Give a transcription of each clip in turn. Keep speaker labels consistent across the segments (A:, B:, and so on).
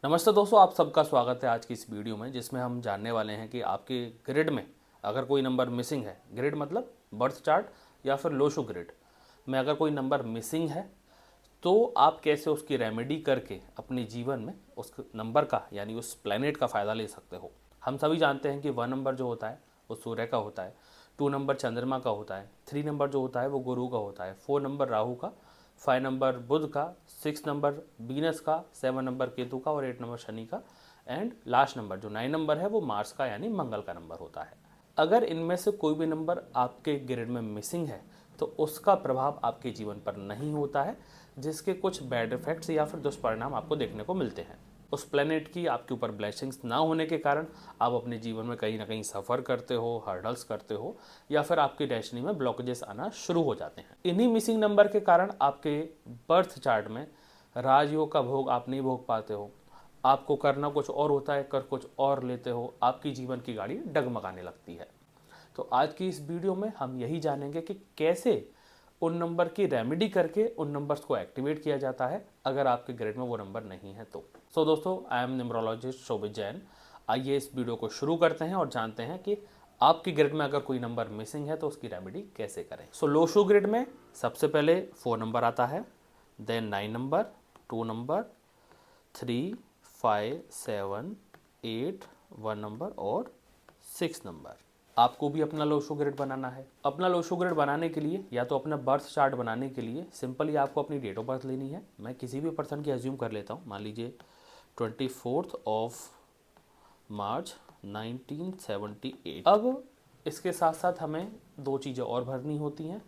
A: नमस्ते दोस्तों, आप सबका स्वागत है आज की इस वीडियो में, जिसमें हम जानने वाले हैं कि आपके ग्रिड में अगर कोई नंबर मिसिंग है। ग्रिड मतलब बर्थ चार्ट या फिर लोशो ग्रिड में अगर कोई नंबर मिसिंग है तो आप कैसे उसकी रेमेडी करके अपने जीवन में उस नंबर का यानी उस प्लैनेट का फ़ायदा ले सकते हो। हम सभी जानते हैं कि 1 नंबर जो होता है वो सूर्य का होता है, 2 नंबर चंद्रमा का होता है, 3 नंबर जो होता है वो गुरु का होता है, 4 नंबर राहु का, 5 नंबर बुध का, 6 नंबर वीनस का, 7 नंबर केतु का और 8 नंबर शनि का, एंड लास्ट नंबर जो 9 नंबर है वो मार्स का यानी मंगल का नंबर होता है। अगर इनमें से कोई भी नंबर आपके ग्रिड में मिसिंग है तो उसका प्रभाव आपके जीवन पर नहीं होता है, जिसके कुछ बैड इफेक्ट्स या फिर दुष्परिणाम आपको देखने को मिलते हैं। उस प्लेनेट की आपके ऊपर ब्लेसिंग्स ना होने के कारण आप अपने जीवन में कहीं ना कहीं सफ़र करते हो, हर्डल्स करते हो या फिर आपकी डेस्टिनी में ब्लॉकेजेस आना शुरू हो जाते हैं। इन्हीं मिसिंग नंबर के कारण आपके बर्थ चार्ट में राजयोग का भोग आप नहीं भोग पाते हो। आपको करना कुछ और होता है, कर कुछ और लेते हो, आपकी जीवन की गाड़ी डगमगाने लगती है। तो आज की इस वीडियो में हम यही जानेंगे कि कैसे उन नंबर की रेमेडी करके उन नंबर्स को एक्टिवेट किया जाता है अगर आपके ग्रिड में वो नंबर नहीं है तो। दोस्तों, I am numerologist Shobhit Jain. आइए इस वीडियो को शुरू करते हैं और जानते हैं कि आपकी ग्रिड में अगर कोई नंबर मिसिंग है तो उसकी रेमेडी कैसे करें। लोशो ग्रिड में सबसे पहले 4 नंबर आता है, देन 9 नंबर, 2 नंबर, 3, 5, 7, 8, 1 नंबर और 6 नंबर। आपको भी अपना लोशो ग्रिड बनाना है। अपना लोशो ग्रिड बनाने के लिए या तो अपना बर्थ चार्ट बनाने के लिए सिंपली आपको अपनी डेट ऑफ बर्थ लेनी है। मैं किसी भी पर्सन की एज्यूम कर लेता हूँ, मान लीजिए 24 मार्च 1978। अब इसके साथ साथ हमें 2 चीज़ें और भरनी होती हैं,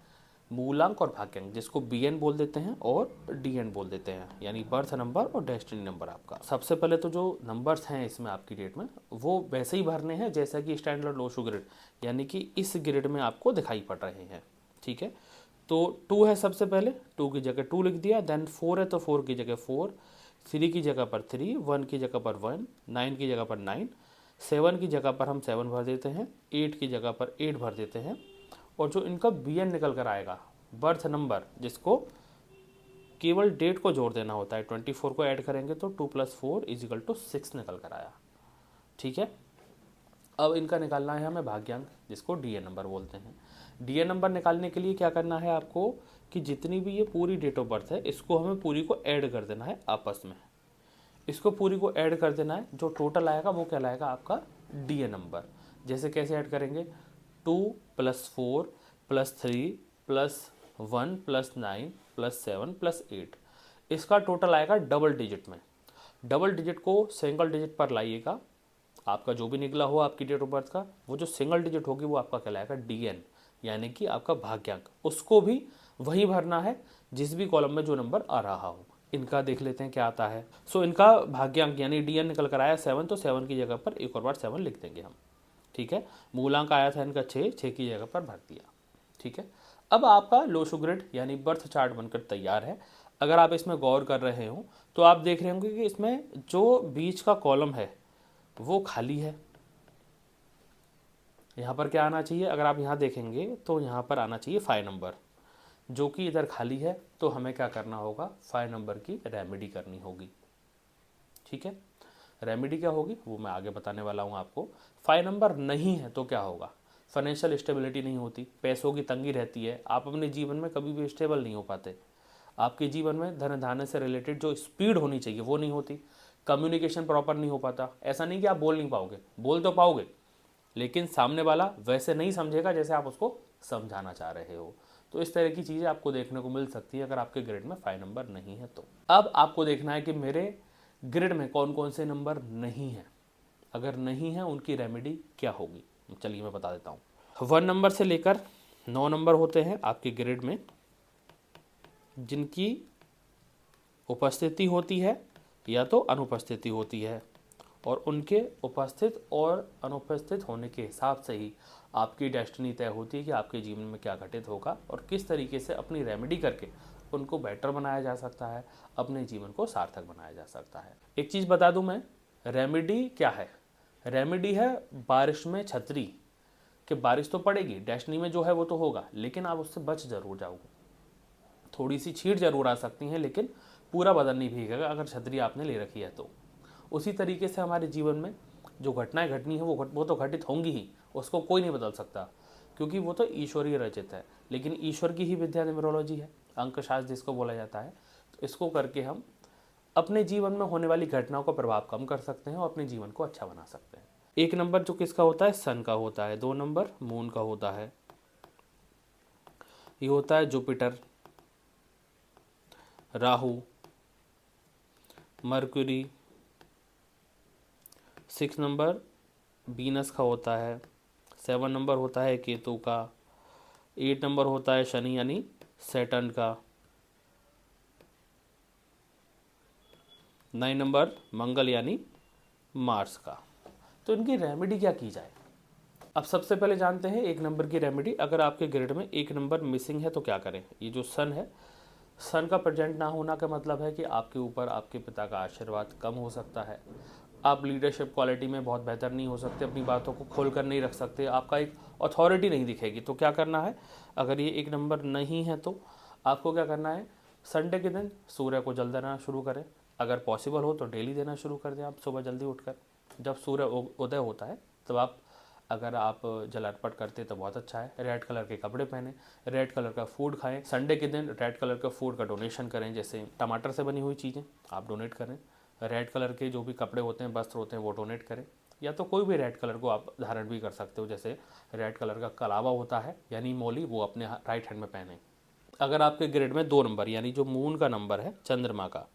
A: मूलांक और भाग्यांक, जिसको BN बोल देते हैं और DN बोल देते हैं, यानी बर्थ नंबर और डेस्टिनी नंबर आपका। सबसे पहले तो जो नंबर्स हैं इसमें आपकी डेट में वो वैसे ही भरने हैं जैसा कि स्टैंडर्ड लोशो ग्रिड यानी कि इस ग्रिड में आपको दिखाई पड़ रहे हैं। ठीक है, तो 2 है, सबसे पहले 2 की जगह 2 लिख दिया, देन 4 है तो 4 की जगह 4, 3 की जगह पर 3, 1 की जगह पर 1, 9 की जगह पर 9, 7 की जगह पर हम 7 भर देते हैं, 8 की जगह पर 8 भर देते हैं, और जो इनका BN निकल कर आएगा बर्थ नंबर, जिसको केवल डेट को जोड़ देना होता है, 24 को ऐड करेंगे तो 2 + 4 = 6 निकल कर आया। ठीक है, अब इनका निकालना है हमें भाग्यांक, जिसको DN नंबर बोलते हैं। DN नंबर निकालने के लिए क्या करना है आपको कि जितनी भी ये पूरी डेट ऑफ बर्थ है इसको हमें पूरी को ऐड कर देना है आपस में। इसको पूरी को ऐड कर देना है, जो टोटल आएगा वो क्या लाएगा आपका DN नंबर। जैसे कैसे ऐड करेंगे, 2 + 4 + 3 + 1 + 9 + 7 + 8, इसका टोटल आएगा डबल डिजिट में। डबल डिजिट को सिंगल डिजिट पर लाइएगा। आपका जो भी निकला हो आपकी डेट ऑफ बर्थ का, वो जो सिंगल डिजिट होगी वो आपका कहलाएगा DN, यानी कि आपका भाग्यांक। उसको भी वही भरना है जिस भी कॉलम में जो नंबर आ रहा हो। इनका देख लेते हैं क्या आता है। इनका भाग्यांक यानी DN निकल कर आया 7, तो 7 की जगह पर एक और बार 7 लिख देंगे हम। ठीक है, मूलांक आया था इनका 6, 6 की जगह पर भर दिया। ठीक है, अब आपका लोशो ग्रिड यानी बर्थ चार्ट बनकर तैयार है। अगर आप इसमें गौर कर रहे हो तो आप देख रहे होंगे कि इसमें जो बीच का कॉलम है वो खाली है। यहाँ पर क्या आना चाहिए, अगर आप यहाँ देखेंगे तो यहाँ पर आना चाहिए 5 नंबर, जो कि इधर खाली है। तो हमें क्या करना होगा, 5 नंबर की रेमेडी करनी होगी। ठीक है, रेमेडी क्या होगी वो मैं आगे बताने वाला हूँ आपको। 5 नंबर नहीं है तो क्या होगा, फाइनेंशियल स्टेबिलिटी नहीं होती, पैसों की तंगी रहती है, आप अपने जीवन में कभी भी स्टेबल नहीं हो पाते। आपके जीवन में धन धान्य से रिलेटेड जो स्पीड होनी चाहिए वो नहीं होती, कम्युनिकेशन प्रॉपर नहीं हो पाता। ऐसा नहीं कि आप बोल नहीं पाओगे, बोल तो पाओगे, लेकिन सामने वाला वैसे नहीं समझेगा जैसे आप उसको समझाना चाह रहे हो। तो इस तरह की चीज़ें आपको देखने को मिल सकती है अगर आपके ग्रिड में 5 नंबर नहीं है तो। अब आपको देखना है कि मेरे ग्रिड में कौन कौन से नंबर नहीं हैं। अगर नहीं है उनकी रेमेडी क्या होगी, चलिए मैं बता देता हूँ। 1 नंबर से लेकर 9 नंबर होते हैं आपके ग्रिड में, जिनकी उपस्थिति होती है या तो अनुपस्थिति होती है, और उनके उपस्थित और अनुपस्थित होने के हिसाब से ही आपकी डेस्टिनी तय होती है कि आपके जीवन में क्या घटित होगा और किस तरीके से अपनी रेमेडी करके उनको बेटर बनाया जा सकता है, अपने जीवन को सार्थक बनाया जा सकता है। एक चीज़ बता दूं मैं, रेमेडी क्या है। रेमेडी है बारिश में छतरी, कि बारिश तो पड़ेगी, डेस्टिनी में जो है वो तो होगा, लेकिन आप उससे बच जरूर जाओगे। थोड़ी सी छींट जरूर आ सकती हैं, लेकिन पूरा बदन नहीं भीगेगा अगर छतरी आपने ले रखी है तो। उसी तरीके से हमारे जीवन में जो घटनाएं घटनी है वो तो घटित होंगी ही, उसको कोई नहीं बदल सकता, क्योंकि वो तो ईश्वरीय रचित है। लेकिन ईश्वर की ही विद्या न्यूमरोलॉजी है, अंकशास्त्र जिसको बोला जाता है। तो इसको करके हम अपने जीवन में होने वाली घटनाओं का प्रभाव कम कर सकते हैं और अपने जीवन को अच्छा बना सकते हैं। 1 नंबर जो किसका होता है, सन का होता है। 2 नंबर मून का होता है, ये होता है Jupiter, Rahu, mercury. 6 number Venus का होता है। 7 नंबर होता है केतु का। 8 नंबर होता है शनि यानी सैटर्न का। 9 नंबर मंगल यानी मार्स का। तो इनकी रेमेडी क्या की जाए? अब सबसे पहले जानते हैं 1 नंबर की रेमेडी। अगर आपके ग्रिड में 1 नंबर मिसिंग है तो क्या करें? ये जो सन है, सन का प्रेजेंट ना होना का मतलब है कि आपके ऊपर आपके पिता का आशीर्वाद कम हो सकता है। आप लीडरशिप क्वालिटी में बहुत बेहतर नहीं हो सकते, अपनी बातों को खोल कर नहीं रख सकते, आपका एक अथॉरिटी नहीं दिखेगी। तो क्या करना है, अगर ये 1 नंबर नहीं है तो आपको क्या करना है, संडे के दिन सूर्य को जल देना शुरू करें। अगर पॉसिबल हो तो डेली देना शुरू कर दें आप सुबह जल्दी उठकर। जब सूर्य उदय होता है तब आप, अगर आप जल अर्पण करते तो बहुत अच्छा है। रेड कलर के कपड़े पहने, रेड कलर का फूड खाएं। संडे के दिन रेड कलर का फूड का डोनेशन करें, जैसे टमाटर से बनी हुई चीज़ें आप डोनेट करें। रेड कलर के जो भी कपड़े होते हैं, वस्त्र होते हैं, वो डोनेट करें। या तो कोई भी रेड कलर को आप धारण भी कर सकते हो, जैसे रेड कलर का कलावा होता है यानी मोली, वो अपने राइट हैंड में पहने। अगर आपके ग्रिड में 2 नंबर यानी जो मून का नंबर है, चंद्रमा का,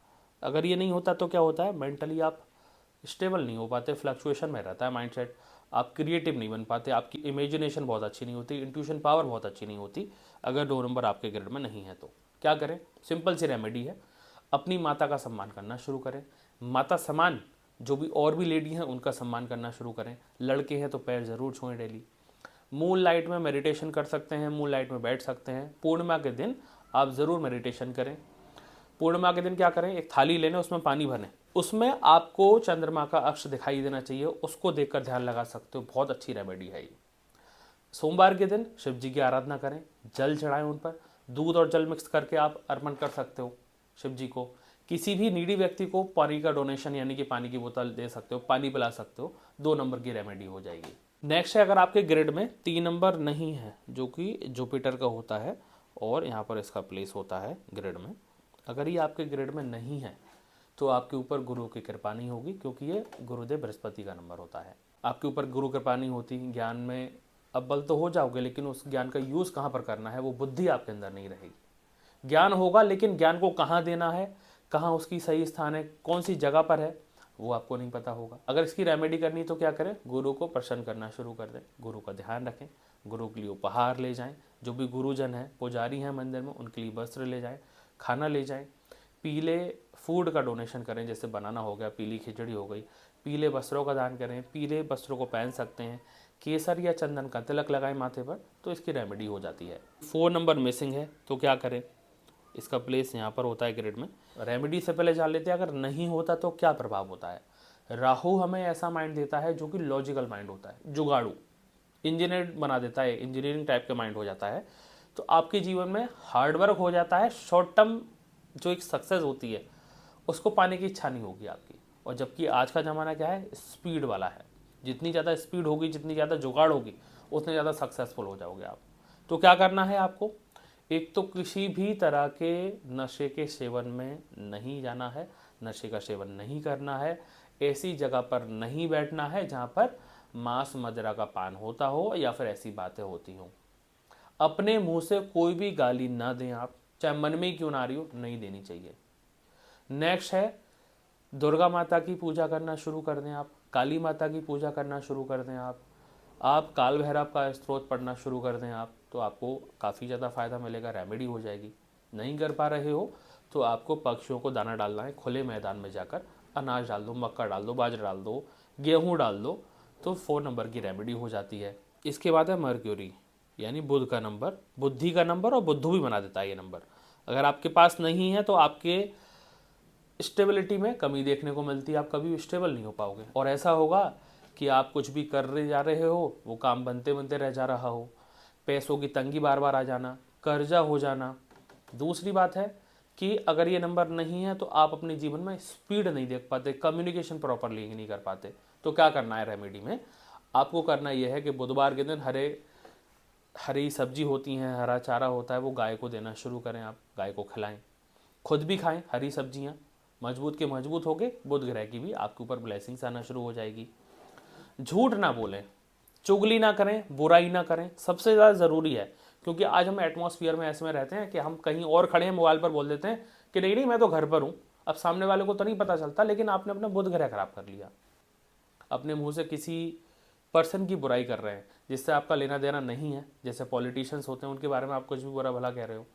A: अगर ये नहीं होता तो क्या होता है, मेंटली आप स्टेबल नहीं हो पाते, फ्लक्चुएशन में रहता है माइंडसेट, आप क्रिएटिव नहीं बन पाते, आपकी इमेजिनेशन बहुत अच्छी नहीं होती, इंट्यूशन पावर बहुत अच्छी नहीं होती। अगर 2 नंबर आपके ग्रिड में नहीं है तो क्या करें? सिंपल सी रेमेडी है, अपनी माता का सम्मान करना शुरू करें। माता समान जो भी और भी लेडी हैं उनका सम्मान करना शुरू करें। लड़के हैं तो पैर ज़रूर छुएं डेली। मून लाइट में मेडिटेशन कर सकते हैं, मून लाइट में बैठ सकते हैं। पूर्णिमा के दिन आप ज़रूर मेडिटेशन करें। पूर्णिमा के दिन क्या करें, एक थाली लेने, उसमें पानी भरें, उसमें आपको चंद्रमा का अक्ष दिखाई देना चाहिए, उसको देखकर ध्यान लगा सकते हो। बहुत अच्छी रेमेडी है ये। सोमवार के दिन शिव जी की आराधना करें, जल चढ़ाएं उन पर, दूध और जल मिक्स करके आप अर्पण कर सकते हो शिव जी को। किसी भी नीडी व्यक्ति को पानी का डोनेशन यानी कि पानी की बोतल दे सकते हो, पानी पिला सकते हो। 2 नंबर की रेमेडी हो जाएगी। नेक्स्ट है, अगर आपके ग्रिड में 3 नंबर नहीं है, जो कि जुपिटर का होता है और यहाँ पर इसका प्लेस होता है ग्रिड में, अगर ये आपके ग्रिड में नहीं है तो आपके ऊपर गुरु की कृपा नहीं होगी, क्योंकि ये गुरुदेव बृहस्पति का नंबर होता है। आपके ऊपर गुरु कृपा नहीं होती, ज्ञान में अव्वल तो हो जाओगे, लेकिन उस ज्ञान का यूज़ कहाँ पर करना है, वो बुद्धि आपके अंदर नहीं रहेगी। ज्ञान होगा लेकिन ज्ञान को कहाँ देना है, कहाँ उसकी सही स्थान है, कौन सी जगह पर है, वो आपको नहीं पता होगा। अगर इसकी रेमेडी करनी तो क्या करें, गुरु को प्रसन्न करना शुरू कर दें, गुरु का ध्यान रखें, गुरु के लिए उपहार ले जाएं। जो भी गुरुजन हैं, पुजारी हैं मंदिर में, उनके लिए वस्त्र ले जाएं, खाना ले जाएं। पीले फूड का डोनेशन करें, जैसे बनाना हो गया, पीली खिचड़ी हो गई। पीले वस्त्रों का दान करें, पीले वस्त्रों को पहन सकते हैं। केसर या चंदन का तिलक लगाएं माथे पर, तो इसकी रेमेडी हो जाती है। 4 नंबर मिसिंग है तो क्या करें, इसका प्लेस यहाँ पर होता है ग्रिड में। रेमेडी से पहले जान लेते हैं, अगर नहीं होता तो क्या प्रभाव होता है। राहु हमें ऐसा माइंड देता है जो कि लॉजिकल माइंड होता है, जुगाड़ू, इंजीनियर बना देता है, इंजीनियरिंग टाइप का माइंड हो जाता है। तो आपके जीवन में हार्डवर्क हो जाता है, शॉर्ट टर्म जो एक सक्सेस होती है उसको पाने की इच्छा नहीं होगी आपकी। और जबकि आज का ज़माना क्या है, स्पीड वाला है। जितनी ज़्यादा स्पीड होगी, जितनी ज़्यादा जुगाड़ होगी, उतने ज़्यादा सक्सेसफुल हो जाओगे आप। तो क्या करना है आपको, एक तो किसी भी तरह के नशे के सेवन में नहीं जाना है, नशे का सेवन नहीं करना है, ऐसी जगह पर नहीं बैठना है जहाँ पर मांस मदिरा का पान होता हो या फिर ऐसी बातें होती हों। अपने मुंह से कोई भी गाली ना दें आप, चाहे मन में ही क्यों ना आ रही हो, नहीं देनी चाहिए। नेक्स्ट है, दुर्गा माता की पूजा करना शुरू कर दें आप, काली माता की पूजा करना शुरू कर दें आप काल भैरव का स्तोत्र पढ़ना शुरू कर दें आप, तो आपको काफ़ी ज़्यादा फायदा मिलेगा, रेमेडी हो जाएगी। नहीं कर पा रहे हो तो आपको पक्षियों को दाना डालना है, खुले मैदान में जाकर अनाज डाल दो, मक्का डाल दो, बाजरा डाल दो, गेहूँ डाल दो, तो 4 नंबर की रेमेडी हो जाती है। इसके बाद है मर्क्यूरी यानी बुध का नंबर, बुद्धि का नंबर, और बुद्धू भी बना देता है ये नंबर। अगर आपके पास नहीं है तो आपके स्टेबिलिटी में कमी देखने को मिलती है, आप कभी स्टेबल नहीं हो पाओगे। और ऐसा होगा कि आप कुछ भी कर रहे जा रहे हो, वो काम बनते बनते रह जा रहा हो, पैसों की तंगी बार बार आ जाना, कर्जा हो जाना। दूसरी बात है कि अगर ये नंबर नहीं है तो आप अपने जीवन में स्पीड नहीं देख पाते, कम्युनिकेशन प्रॉपरली नहीं कर पाते। तो क्या करना है रेमेडी में, आपको करना यह है कि बुधवार के दिन हरी सब्जी होती हैं, हरा चारा होता है, वो गाय को देना शुरू करें। आप गाय को खिलाएं, खुद भी खाएं हरी सब्जियां। मजबूत के मजबूत हो गए, बुध ग्रह की भी आपके ऊपर ब्लेसिंग्स आना शुरू हो जाएगी। झूठ ना बोलें, चुगली ना करें, बुराई ना करें, सबसे ज़्यादा ज़रूरी है। क्योंकि आज हम एटमॉस्फेयर में ऐसे में रहते हैं कि हम कहीं और खड़े हैं, मोबाइल पर बोल देते हैं कि नहीं नहीं मैं तो घर पर हूँ। अब सामने वाले को तो नहीं पता चलता, लेकिन आपने अपना बुध ग्रह खराब कर लिया। अपने मुंह से किसी पर्सन की बुराई कर रहे हैं जिससे आपका लेना देना नहीं है। जैसे पॉलिटिशियंस होते हैं, उनके बारे में आप कुछ भी बुरा भला कह रहे हो।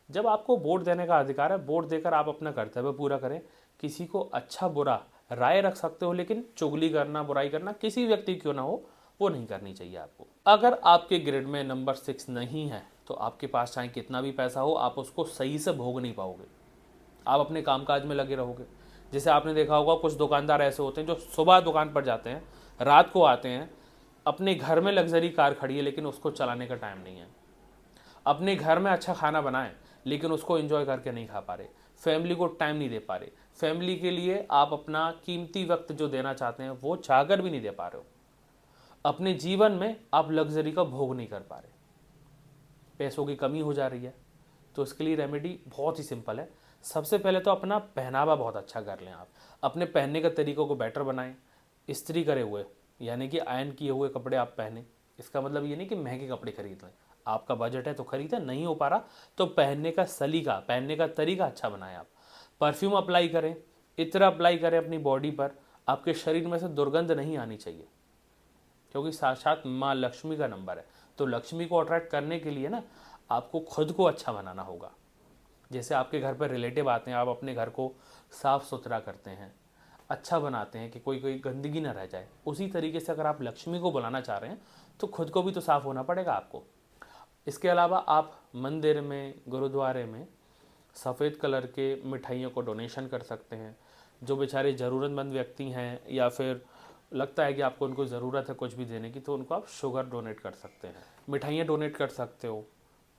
A: जब आपको वोट देने का अधिकार है, वोट देकर आप अपना कर्तव्य पूरा करें। किसी को अच्छा बुरा राय रख सकते हो, लेकिन चुगली करना, बुराई करना, किसी व्यक्ति क्यों ना हो, वो नहीं करनी चाहिए आपको। अगर आपके ग्रिड में नंबर 6 नहीं है तो आपके पास चाहे कितना भी पैसा हो, आप उसको सही से भोग नहीं पाओगे। आप अपने कामकाज में लगे रहोगे। जैसे आपने देखा होगा, कुछ दुकानदार ऐसे होते हैं जो सुबह दुकान पर जाते हैं, रात को आते हैं, अपने घर में लग्जरी कार खड़ी है लेकिन उसको चलाने का टाइम नहीं है। अपने घर में अच्छा खाना बनाएं लेकिन उसको एंजॉय करके नहीं खा पा रहे, फैमिली को टाइम नहीं दे पा रहे। फैमिली के लिए आप अपना कीमती वक्त जो देना चाहते हैं वो चाहकर भी नहीं दे पा रहे हो। अपने जीवन में आप लग्जरी का भोग नहीं कर पा रहे, पैसों की कमी हो जा रही है। तो इसके लिए रेमेडी बहुत ही सिंपल है। सबसे पहले तो अपना पहनावा बहुत अच्छा कर लें। आप अपने पहनने के तरीकों को बेटर बनाएं। इस्त्री करे हुए, यानी कि आयरन किए हुए कपड़े आप पहने। इसका मतलब ये नहीं कि महंगे कपड़े खरीद लें। आपका बजट है तो खरीदें, नहीं हो पा रहा तो पहनने का सलीका, पहनने का तरीका अच्छा बनाएं। आप परफ्यूम अप्लाई करें, इत्र अप्लाई करें अपनी बॉडी पर। आपके शरीर में से दुर्गंध नहीं आनी चाहिए, क्योंकि साक्षात माँ लक्ष्मी का नंबर है। तो लक्ष्मी को अट्रैक्ट करने के लिए ना आपको खुद को अच्छा बनाना होगा। जैसे आपके घर पर रिलेटिव आते हैं, आप अपने घर को साफ सुथरा करते हैं, अच्छा बनाते हैं कि कोई कोई गंदगी ना रह जाए। उसी तरीके से अगर आप लक्ष्मी को बुलाना चाह रहे हैं तो खुद को भी तो साफ होना पड़ेगा आपको। इसके अलावा आप मंदिर में, गुरुद्वारे में सफ़ेद कलर के मिठाइयों को डोनेशन कर सकते हैं। जो बेचारे ज़रूरतमंद व्यक्ति हैं या फिर लगता है कि आपको उनको ज़रूरत है कुछ भी देने की, तो उनको आप शुगर डोनेट कर सकते हैं, मिठाइयाँ डोनेट कर सकते हो।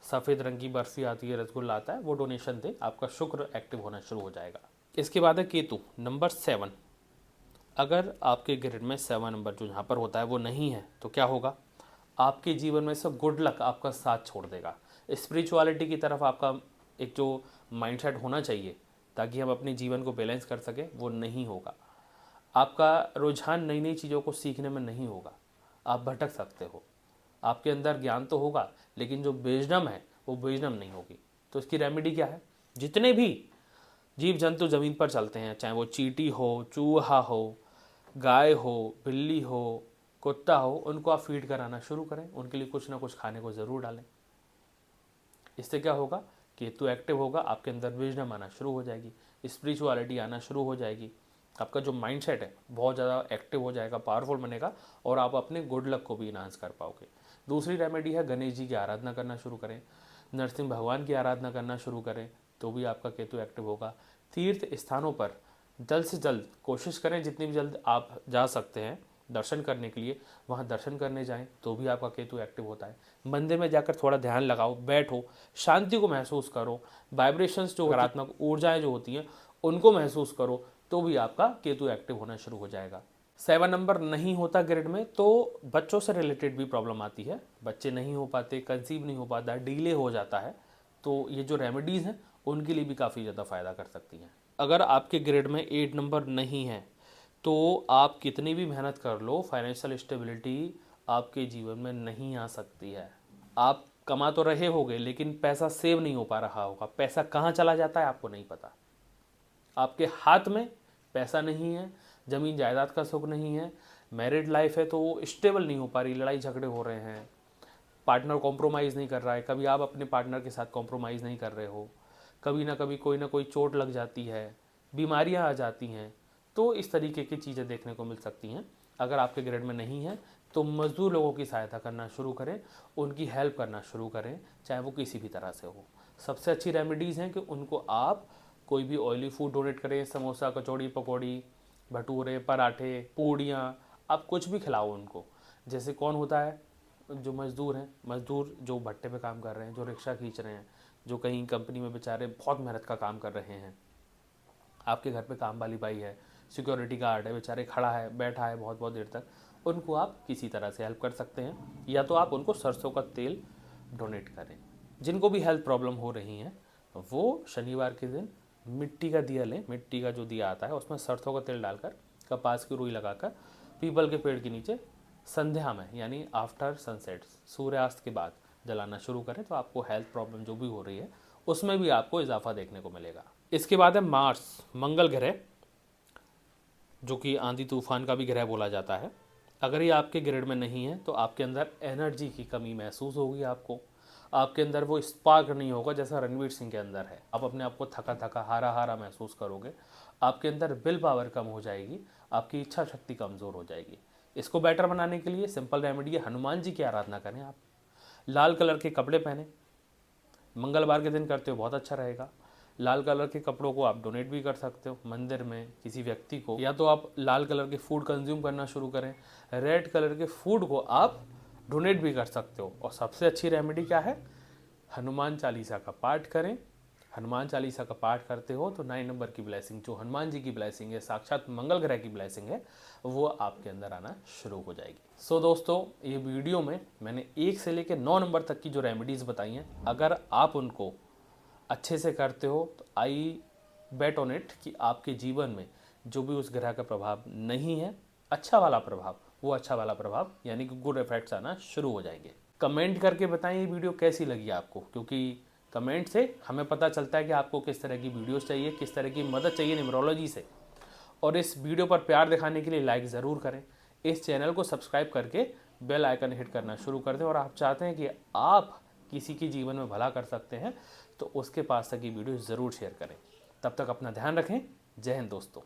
A: सफ़ेद रंग की बर्फ़ी आती है, रसगुल्ला आता है, वो डोनेशन दे, आपका शुक्र एक्टिव होना शुरू हो जाएगा। इसके बाद है केतु, नंबर 7। अगर आपके ग्रिड में 7 नंबर जो यहाँ पर होता है वो नहीं है तो क्या होगा, आपके जीवन में से गुड लक आपका साथ छोड़ देगा। स्पिरिचुअलिटी की तरफ आपका एक जो माइंडसेट होना चाहिए ताकि हम अपने जीवन को बैलेंस कर सकें, वो नहीं होगा। आपका रुझान नई नई चीज़ों को सीखने में नहीं होगा, आप भटक सकते हो। आपके अंदर ज्ञान तो होगा लेकिन जो विजडम है वो विजडम नहीं होगी। तो इसकी रेमेडी क्या है, जितने भी जीव जंतु ज़मीन पर चलते हैं, चाहे वो चींटी हो, चूहा हो, गाय हो, बिल्ली हो, कुत्ता हो, उनको आप फीड कराना शुरू करें। उनके लिए कुछ ना कुछ खाने को ज़रूर डालें। इससे क्या होगा, केतु एक्टिव होगा, आपके अंदर विजडम आना शुरू हो जाएगी, स्पिरिचुअलिटी आना शुरू हो जाएगी। आपका जो माइंडसेट है बहुत ज़्यादा एक्टिव हो जाएगा, पावरफुल बनेगा, और आप अपने गुड लक को भी इनहांस कर पाओगे। दूसरी रेमेडी है, गणेश जी की आराधना करना शुरू करें, नरसिंह भगवान की आराधना करना शुरू करें, तो भी आपका केतु एक्टिव होगा। तीर्थ स्थानों पर जल्द से जल्द कोशिश करें, जितनी भी जल्द आप जा सकते हैं दर्शन करने के लिए, वहाँ दर्शन करने जाएं, तो भी आपका केतु एक्टिव होता है। मंदिर में जाकर थोड़ा ध्यान लगाओ, बैठो, शांति को महसूस करो, वाइब्रेशंस जो सकारात्मक ऊर्जाएं जो होती हैं उनको महसूस करो, तो भी आपका केतु एक्टिव होना शुरू हो जाएगा। 7 नंबर नहीं होता ग्रिड में तो बच्चों से रिलेटेड भी प्रॉब्लम आती है, बच्चे नहीं हो पाते, कंसीव नहीं हो पाता, डिले हो जाता है। तो ये जो रेमेडीज़ हैं उनके लिए भी काफ़ी ज़्यादा फ़ायदा कर सकती हैं। अगर आपके ग्रिड में 8 नंबर नहीं है तो आप कितनी भी मेहनत कर लो, फाइनेंशियल स्टेबिलिटी आपके जीवन में नहीं आ सकती है। आप कमा तो रहे होगे लेकिन पैसा सेव नहीं हो पा रहा होगा, पैसा कहाँ चला जाता है आपको नहीं पता। आपके हाथ में पैसा नहीं है, ज़मीन जायदाद का सुख नहीं है, मैरिड लाइफ है तो वो स्टेबल नहीं हो पा रही, लड़ाई झगड़े हो रहे हैं, पार्टनर कॉम्प्रोमाइज़ नहीं कर रहा है, कभी आप अपने पार्टनर के साथ कॉम्प्रोमाइज़ नहीं कर रहे हो, कभी ना कभी कोई ना कोई चोट लग जाती है, बीमारियां आ जाती हैं। तो इस तरीके की चीज़ें देखने को मिल सकती हैं। अगर आपके ग्रेड में नहीं है तो मज़दूर लोगों की सहायता करना शुरू करें, उनकी हेल्प करना शुरू करें, चाहे वो किसी भी तरह से हो। सबसे अच्छी रेमेडीज़ हैं कि उनको आप कोई भी ऑयली फूड डोनेट करें, समोसा, कचौड़ी, पकौड़ी, भटूरे, पराठे, पूड़ियाँ, आप कुछ भी खिलाओ उनको। जैसे कौन होता है, जो मज़दूर हैं, मज़दूर जो भट्टे पे काम कर रहे हैं, जो रिक्शा खींच रहे हैं, जो कहीं कंपनी में बेचारे बहुत मेहनत का काम कर रहे हैं, आपके घर पे काम वाली बाई है, सिक्योरिटी गार्ड है, बेचारे खड़ा है बैठा है बहुत बहुत देर तक, उनको आप किसी तरह से हेल्प कर सकते हैं। या तो आप उनको सरसों का तेल डोनेट करें। जिनको भी हेल्थ प्रॉब्लम हो रही हैं वो शनिवार के दिन मिट्टी का दिया लें, मिट्टी का जो दिया आता है उसमें सरसों का तेल डालकर कपास की रुई लगाकर पीपल के पेड़ के नीचे संध्या में यानी आफ्टर सनसेट सूर्यास्त के बाद जलाना शुरू करें, तो आपको हेल्थ प्रॉब्लम जो भी हो रही है उसमें भी आपको इजाफा देखने को मिलेगा। इसके बाद है मार्स, मंगल ग्रह, जो कि आंधी तूफान का भी ग्रह बोला जाता है। अगर ये आपके ग्रिड में नहीं है तो आपके अंदर एनर्जी की कमी महसूस होगी, आपके अंदर वो स्पार्क नहीं होगा जैसा रणवीर सिंह के अंदर है। आप अपने आप को थका थका हारा हारा महसूस करोगे, आपके अंदर विल पावर कम हो जाएगी, आपकी इच्छा शक्ति कमज़ोर हो जाएगी। इसको बेटर बनाने के लिए सिंपल रेमेडी है, हनुमान जी की आराधना करें। आप लाल कलर के कपड़े पहने, मंगलवार के दिन करते हो बहुत अच्छा रहेगा। लाल कलर के कपड़ों को आप डोनेट भी कर सकते हो मंदिर में किसी व्यक्ति को, या तो आप लाल कलर के फूड कंज्यूम करना शुरू करें, रेड कलर के फूड को आप डोनेट भी कर सकते हो। और सबसे अच्छी रेमेडी क्या है, हनुमान चालीसा का पाठ करें। हनुमान चालीसा का पाठ करते हो तो 9 नंबर की ब्लेसिंग, जो हनुमान जी की ब्लेसिंग है, साक्षात मंगल ग्रह की ब्लेसिंग है, वो आपके अंदर आना शुरू हो जाएगी। सो दोस्तों, ये वीडियो में मैंने 1 से लेकर 9 नंबर तक की जो रेमेडीज़ बताई हैं, अगर आप उनको अच्छे से करते हो तो आई बेट ऑन इट कि आपके जीवन में जो भी उस ग्रह का प्रभाव नहीं है, अच्छा वाला प्रभाव, वो अच्छा वाला प्रभाव यानी कि गुड इफेक्ट्स आना शुरू हो जाएंगे। कमेंट करके बताएं ये वीडियो कैसी लगी आपको, क्योंकि कमेंट से हमें पता चलता है कि आपको किस तरह की वीडियोस चाहिए, किस तरह की मदद चाहिए न्यूमरोलॉजी से। और इस वीडियो पर प्यार दिखाने के लिए लाइक ज़रूर करें, इस चैनल को सब्सक्राइब करके बेल आइकन हिट करना शुरू कर दें। और आप चाहते हैं कि आप किसी के जीवन में भला कर सकते हैं तो उसके पास तक ये वीडियो ज़रूर शेयर करें। तब तक अपना ध्यान रखें। जय हिंद दोस्तों।